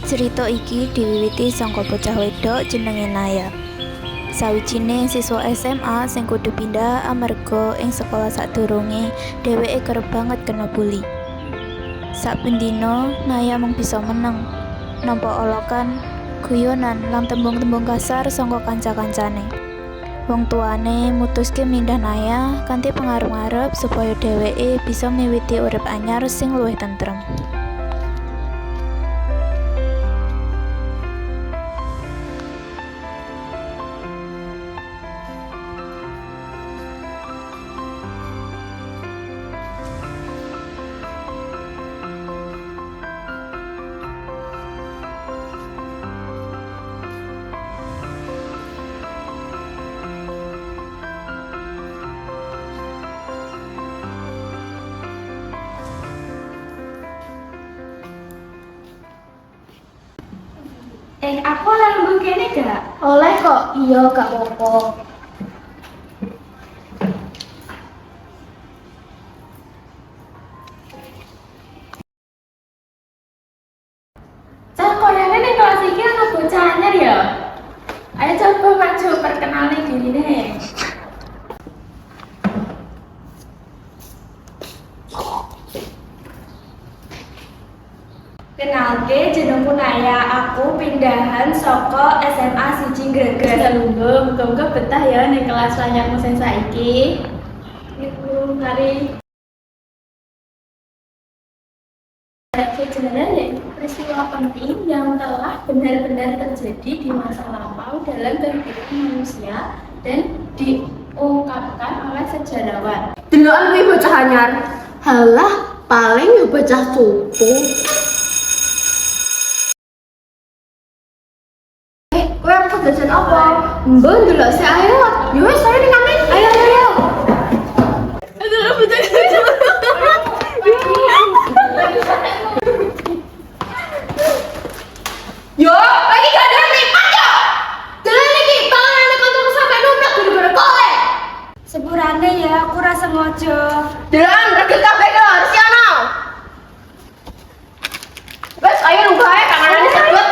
Cerita iki diwiwiti saka bocah wedok jenenge Naya. Sawijining siswa SMA sing kudu pindah amarga ing sekolah sadurunge dheweke kerep banget kena bully. Saben dina Naya mung bisa meneng nampa olokan, guyonan lan tembung-tembung kasar saka kanca-kancane. Wong tuane mutuske mindah Naya kanthi pengarep-arep supaya dheweke bisa miwiti urip anyar sing luwih tentrem. Aku oleh lembur kene gak? Oleh kok, iya gak apa-apa. Cah koyane ning kelas iki ana bocah anyar ya. Ayo coba maju perkenalin dirine. Kenalke jenengku Naya, aku pindahan saka SMA siji Greges. Lungguh, muga-muga betah ya ning kelas anyarmu sing saiki. Iku mari Sebenarnya peristiwa penting yang telah benar-benar terjadi di masa lampau dalam kehidupan manusia dan diungkapkan oleh sejarawan. Delokan kuwi bocah anyar. Halah, paling yo bocah cupu. Kowe apa jajan apa? Mbok ndelok sik ayo. Yo wis ayo ning kantin. Ayo. Aduh, betul. Yo, lagi gak ada lipat ya. Jalan iki panganane kancamu sampe numplak gara-gara kolek. sepurane ya, aku rasa ngojo. Dan regel kabeh ke harus ana. Wes ayo nunggu ae panganane sebut.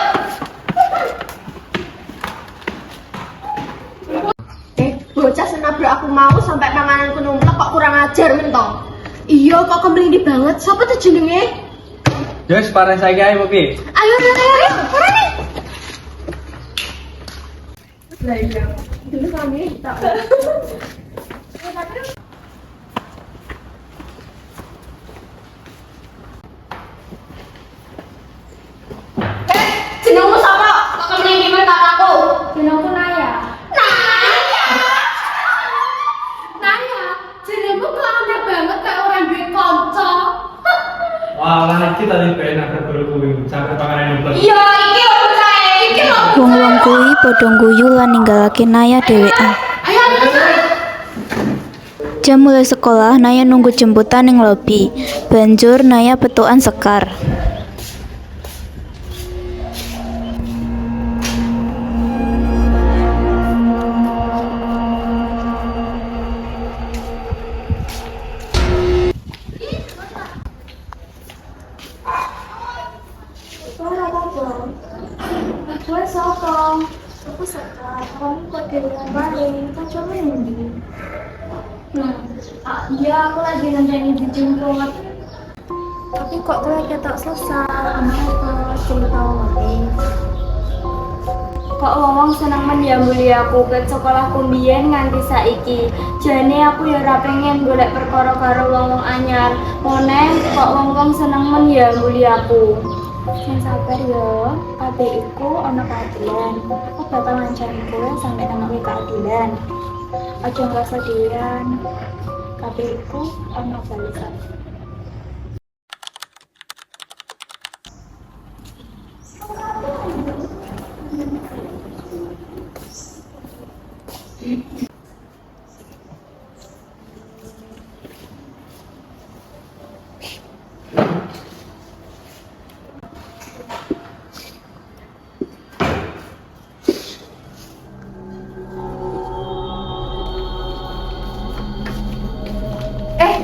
Bocah senabrak aku mau sampai pangananku numplak kok kurang ajar mentong. Iya kok kemlindi banget. Siapa tuh jenenge? Yes, parah saya ae mopi. Ayo. Ora. Lah iya. Dulu kami tak. Jenengmu sapa? Kok kemlindi mentong aku? Jenengku Naya. Naya, jenengmu kok aneh banget kayak orang duwe kanca. Wah, lan iki tadi penak guru kuwi sampai panganan numpuk. Iya, iki lho bocahe, iki lho. Wong-wong kuwi padha guyu lan ninggalake Naya dhewean. Ayo. Jam mulai sekolah, Naya nunggu jemputan ning lobi. Banjur Naya petukan Sekar. Gue sokong. Aku sekar. Kamu kok dirian paling. Kan coba ini. Iya, aku lagi nantangin dijemput. Tapi kok gue ketok selesai. Kenapa? Cerita wae. Kok wong seneng men ya muli aku ke sekolah kumbiyen nganti saiki. Jane aku ya ora pengen golek perkara karo wong-wong anyar. Moneh kok wong-wong seneng men ya muli aku. Sing sabar ya, kabeh iku ana keadilan. Aku bakal ngancani kowe sampe nemuke keadilan. Aja ngerasa dhewean. Kabeh iku ana balasan.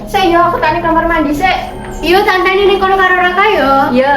Saya aku tani kamar mandi sik. Iya, tanteni ning kono karo Raka yo. Iya.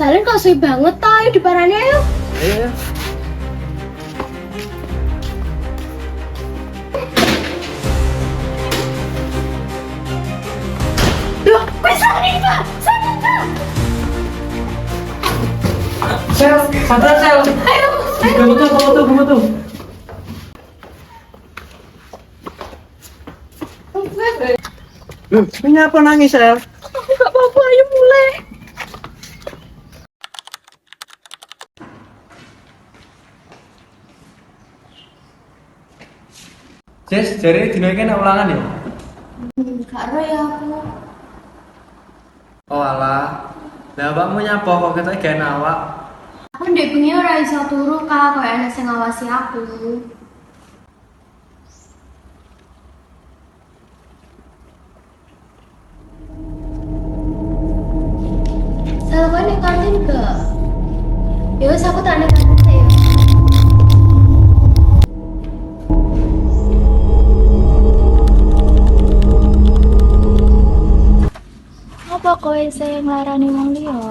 Salin kok suwi banget ta, ayo diparani ayo. Ayo. Loh, wis Salin Pak. Salin Pak. Sel, sadar Sel. Ayo. Kamu tuh. Loh, ini apa nangis Sel? Aku gak apa-apa, ayo mulai. Jess, jadi dino iki nek ulangan ya? Gak ero ya aku. Oh alah. Lah awakmu nyapa kok ketoke gak enak awak? Aku ndek bengi ora iso turu Kak, koyo ana sing ngawasi aku. Salah kowe ning kantin gak? Ya wis aku tak ning kantin ya. Apa kowe sing nglarani wong liya?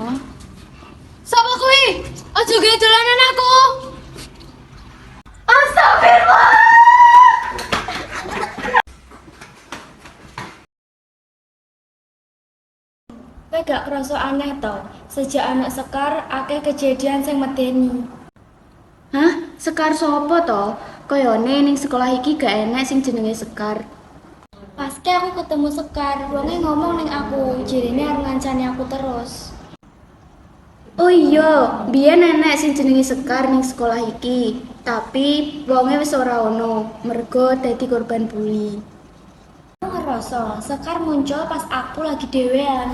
Sapa kowe? Aja gawe dolanan aku. Astagfirullah. Kowe gak kerasa aneh to? Sejak anak Sekar akeh kejadian sing medeni. Hah? Sekar sapa to? Koyone ning sekolah iki gak enek sing jenenge Sekar. Paske aku ketemu Sekar, wonge ngomong ning aku, jirine arep ngancani aku terus. Oh iya, biyen nenek sing jenenge Sekar ning sekolah iki. Tapi wonge wis ora ono, mergo dadi korban bully. Aku ngerasa Sekar muncul pas aku lagi dhewean.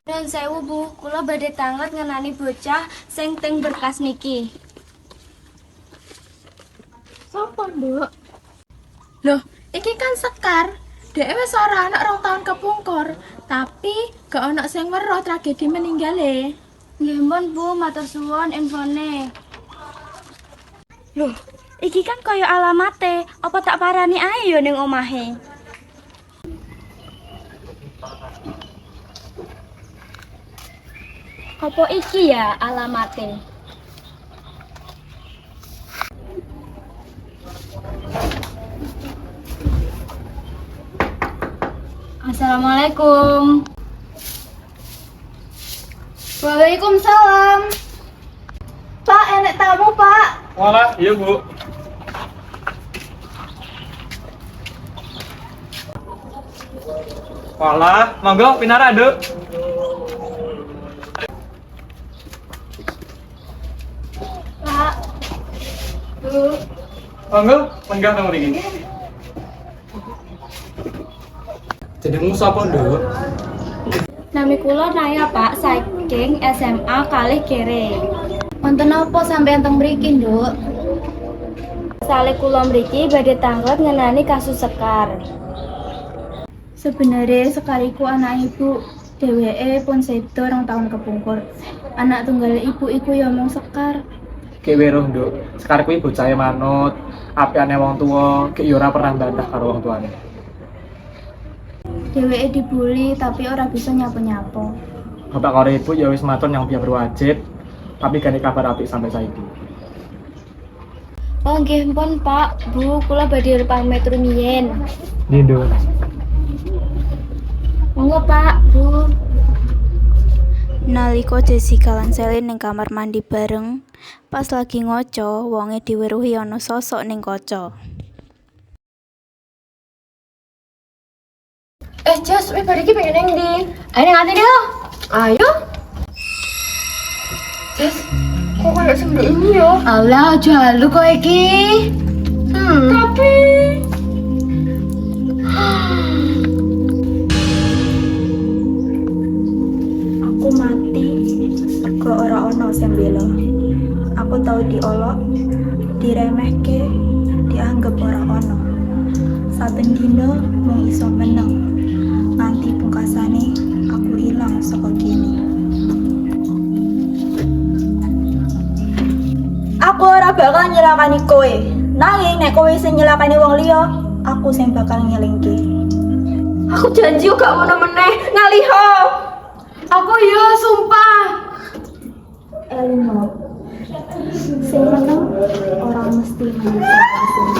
Dan sewu Bu, kula badhe tangglet ngenani bocah sing teng berkas niki. Sopo, Nduk? Loh, iki kan Sekar. Dhek wis ora anak 2 tahun kepungkur, tapi gak ono sing weruh tragedi meninggale. Nggih mon Bu, matur suwun infone. Loh, iki kan kaya alamate, apa tak parani ae yo ning omahe? Apa iki ya alamate? Assalamualaikum. Waalaikumsalam. Pak, enek tamu, Pak. Walah, iya Bu. Walah, monggo pinara Duk. Pak. Bu. Monggo, menggah nang mriki. Jenengmu sapa, Duk? Nami kula Naya Pak, saking SMA kalih kere. Wonten apa sampeyan teng mriki, Nduk? Sale kula mriki badhe tangglet ngenani kasus Sekar. Sebenarnya sekaliku anak ibu, dheweke pun sedo 2 tahun kepungkur. Anak tunggal ibu iku ya mung Sekar. Ki weruh, Nduk. Sekar kuwi bocahe manut, apiane wong tuwa, ki yo ora pernah bantah karo wong tuane. Dheweke dibully tapi ora bisa nyapu-nyapu. Bapak karo ibu ya wis matur yang biar berwajib, tapi gak ada kabar apik sampai saiki. Oh nggih pun Pak, Bu, kula badhe pamit rumiyin. Nggih, Nduk. Monggo Pak, Bu. Nalika Jessica lan Selin ning kamar mandi bareng, pas lagi ngoco, wonge diweruhi ana sosok ning kaca. Jess, wis bar iki pengen nang ndi? Ayo nang nganti yo. Ayo. Jess, kok kayak sendiri ini yo? Alah, aja lu kok iki. Tapi Aku mati, mergo ora ana sing bela. Aku tau diolok, diremehke, dianggep ora ono. Saben dina mung iso meneng. Nganti pungkasane aku ilang saka kene. Aku ora bakal nyelakani kowe. Nanging nek kowe sing nyelakani wong liya, aku sing bakal nyelingke. Aku janji gak ngono meneh, ngaliho. Aku yo sumpah. Elino, sing meneng ora mesti bisa asing.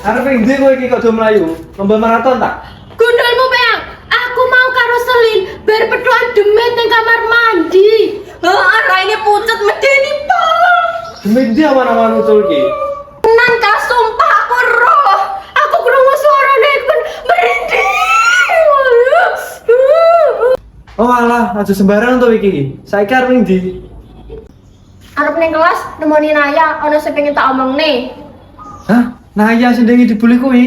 Arep ndi kowe iki kok do mlayu? Lomba maraton tak? Gundulmu peang. Aku mau karo Selin bar petuan demit ning kamar mandi. Heeh, raine pucet medeni pol. Demi ndi awan-awan utul ki? Tenan ka sumpah aku roh. Aku krungu suarane ben merinding. Oh alah, aja sembarang to iki. Saiki arep ndi? Arep ning kelas nemoni Naya, ana sing pengen tak omongne. Hah? Naya sendengi dibuli kuwi?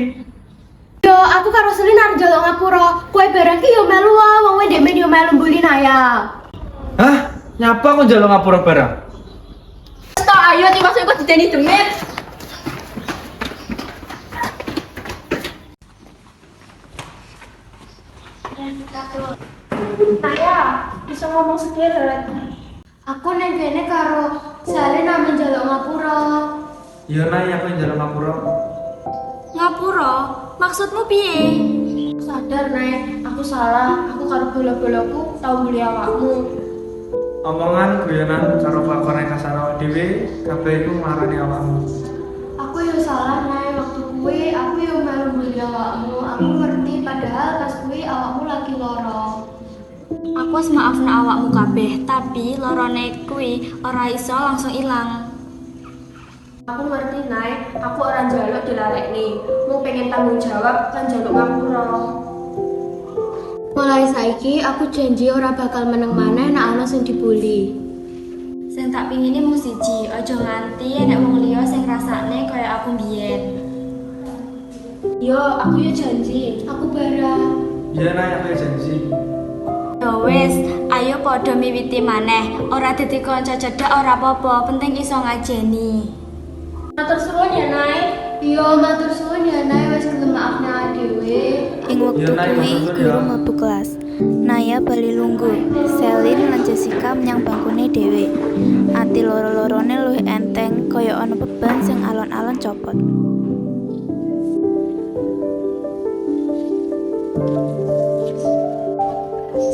Yo, aku karo Selin arep njaluk ngapura. Kowe bareng ki yo melu wae, wong ndek yo melu mbuli Naya. Hah? Nyapa kok njaluk ngapura barang? Wes to, ayo tiwas kok dideni demit. Naya, bisa ngomong sedikit. Aku neng kene karo Salin ame njaluk ngapura. Iya Nay, aku njaluk ngapura. Ngapura? Maksudmu piye? Sadar, Nek, aku salah. Aku karo bola-bolaku tau mbuli awakmu. Omongan guyonan karo pakone kasar awak dhewe, kabeh iku marani awakmu. Aku yo salah, Nek. Waktu kuwi aku yo melu mbuli awakmu. Aku ngerti padahal pas kuwi awakmu lagi lara. Aku wis maafno awakmu kabeh, tapi lorone kuwi ora iso langsung ilang. Aku ngerti, Nek. Aku ora njaluk dilalekni. Mung pengen tanggung jawab lan njaluk ngapura. Mulai saiki aku janji ora bakal meneng maneh nek ana sing dibuli. Sing tak pingine mung siji, aja nganti nek wong liya sing rasane kaya aku mbiyen. Yo, aku yo janji. Aku barang. Iya Nay, aku janji. Ya wis, ayo padha miwiti maneh. Ora dadi kanca cedhak ora apa-apa, penting iso ngajeni. Matur suwun ya, Nay. Yo, matur suwun ya, Nay. Wis gelem maafne awake dhewe. Ing wektu kuwi guru mlebu kelas. Naya bali lungguh. Selin lan Jessica menyang bangkune dhewe. Ati loro-lorone luwih enteng kaya ana beban sing alon-alon copot.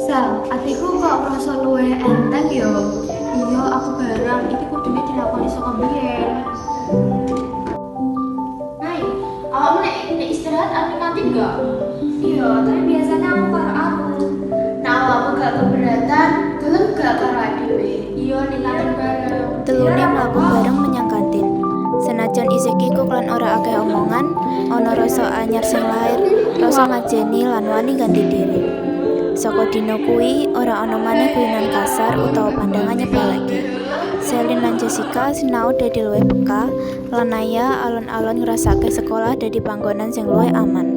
Sal, atiku kok ngerasa luwih enteng yo. Iya, aku barang iki kudune dilakoni saka mbiyen. Nay, awakmu nek istirahat arep kantin enggak? Iya, tapi biasanya aku karo aku. Nah, awakmu gak keberatan, gelem gak karo dhewe? Iya, ning kantin bareng. Telune mlaku bareng menyang kantin. Senajan isih kikuk lan ora akeh omongan, ana rasa anyar sing lair, rasa ngajeni lan wani ganti diri. Saka dina kuwi ora ana maneh guyonan kasar utawa pandangan nyepeleke. Selin lan Jessica sinau dadi luwih peka, lan Naya alon-alon ngrasake sekolah dadi panggonan sing luwih aman.